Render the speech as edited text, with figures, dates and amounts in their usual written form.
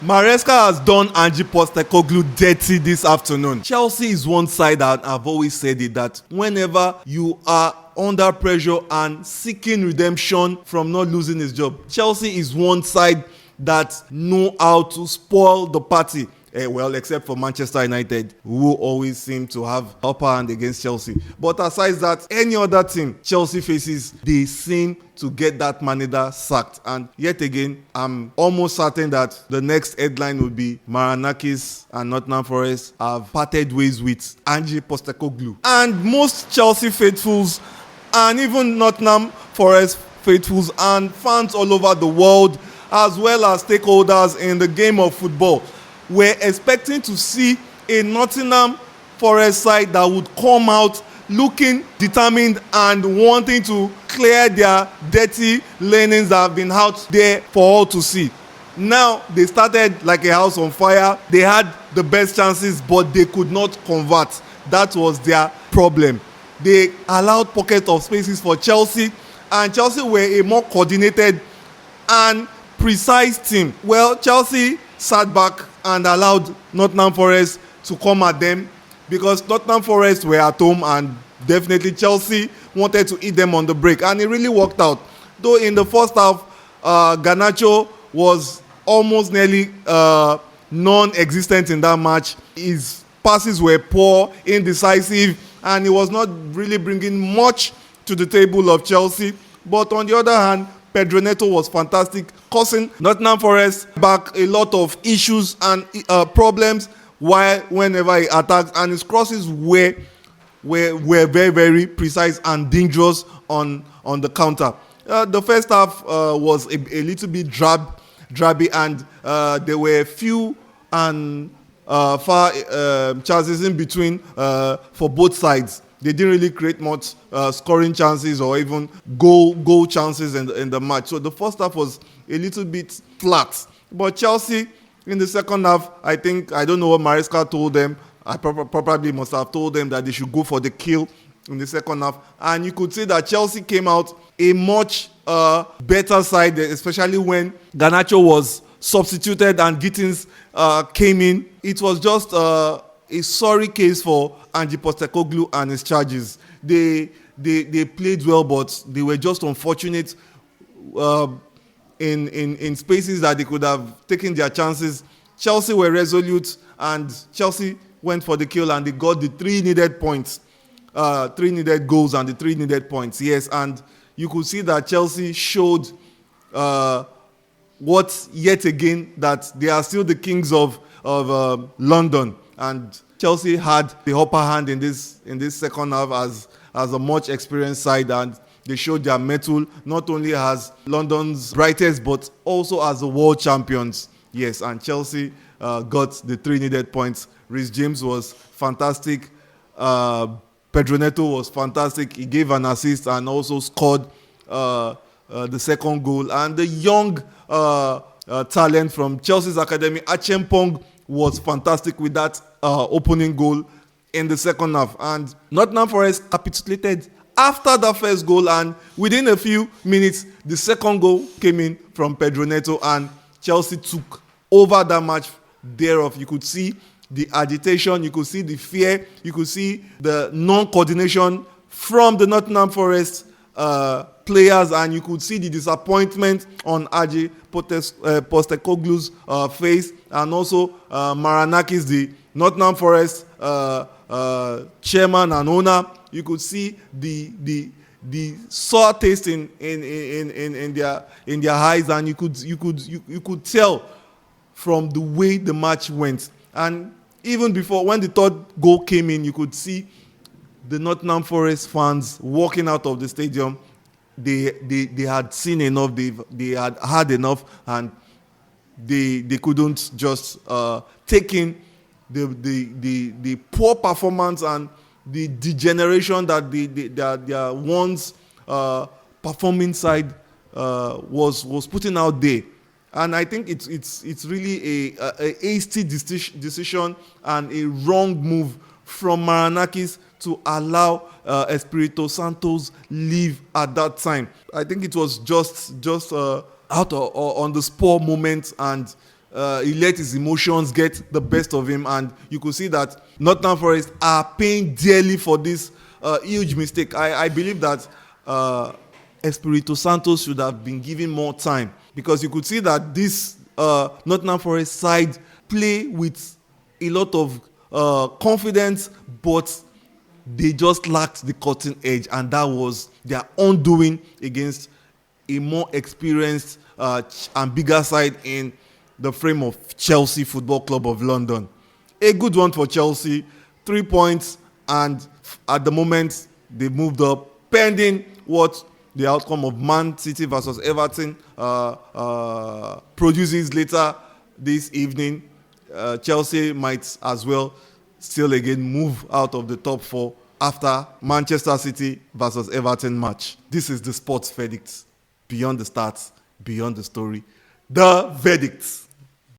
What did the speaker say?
Maresca has done Ange Postecoglou dirty this afternoon. Chelsea is one side that I've always said it, that whenever you are under pressure and seeking redemption from not losing his job, Chelsea is one side that know how to spoil the party. Well, except for Manchester United, who always seem to have upper hand against Chelsea. But aside that, any other team Chelsea faces, they seem to get that manager sacked. And yet again, I'm almost certain that the next headline will be Maranakis and Nottingham Forest have parted ways with Ange Postecoglou. And most Chelsea faithfuls and even Nottingham Forest faithfuls and fans all over the world, as well as stakeholders in the game of football, we're expecting to see a Nottingham Forest side that would come out looking determined and wanting to clear their dirty linens that have been out there for all to see. Now, they started like a house on fire. They had the best chances, but they could not convert. That was their problem. They allowed pockets of spaces for Chelsea, and Chelsea were a more coordinated and precise team. Well, Chelsea sat back and allowed Nottingham Forest to come at them because Nottingham Forest were at home and definitely Chelsea wanted to eat them on the break, and it really worked out. Though in the first half, Garnacho was almost nearly non-existent in that match. His passes were poor, indecisive, and he was not really bringing much to the table of Chelsea. But on the other hand, Pedro Neto was fantastic, causing Nottingham Forest back a lot of issues and problems whenever he attacked, and his crosses were very, very precise and dangerous on the counter. The first half was a little bit drabby, and there were few and far chances in between for both sides. They didn't really create much scoring chances or even goal chances in the match. So the first half was a little bit flat. But Chelsea, in the second half, I don't know what Maresca told them. I probably must have told them that they should go for the kill in the second half. And you could see that Chelsea came out a much better side, especially when Garnacho was substituted and Gittins came in. It was just a sorry case for Ange Postecoglou and his charges. They played well, but they were just unfortunate in spaces that they could have taken their chances. Chelsea were resolute, and Chelsea went for the kill, and they got the 3 needed points, 3 needed goals and the 3 needed points. Yes, and you could see that Chelsea showed what yet again that they are still the kings of London. And Chelsea had the upper hand in this second half as a much experienced side, and they showed their mettle not only as London's brightest but also as the world champions. Yes, and Chelsea got the 3 needed points. Reece James was fantastic. Pedro Neto was fantastic. He gave an assist and also scored the second goal. And the young talent from Chelsea's academy, Achempong, was fantastic with that opening goal in the second half. And Nottingham Forest capitulated after the first goal, and within a few minutes, the second goal came in from Pedro Neto, and Chelsea took over that match thereof. You could see the agitation, you could see the fear, you could see the non-coordination from the Nottingham Forest players, and you could see the disappointment on Ange Postecoglou's face, and also Maranakis, the Nottingham Forest chairman and owner. You could see the sour taste in their eyes, and you could tell from the way the match went. And even before, when the third goal came in, you could see the Nottingham Forest fans walking out of the stadium. They had seen enough. They had had enough, and they couldn't just take in the poor performance and the degeneration that their once performing side was putting out there. And I think it's really a hasty decision and a wrong move from Maranakis to allow Espirito Santos leave at that time. I think it was just out on the spur moment, and he let his emotions get the best of him, and you could see that Nottingham Forest are paying dearly for this huge mistake. I believe that Espirito Santo should have been given more time, because you could see that this Nottingham Forest side play with a lot of confidence, but they just lacked the cutting edge, and that was their undoing against a more experienced and bigger side in the frame of Chelsea Football Club of London. A good one for Chelsea, 3 points, and at the moment they moved up, pending what the outcome of Man City versus Everton produces later this evening. Chelsea might as well still again move out of the top 4 after Manchester City versus Everton match. This is the sports verdict. Beyond the stats, beyond the story. The verdict.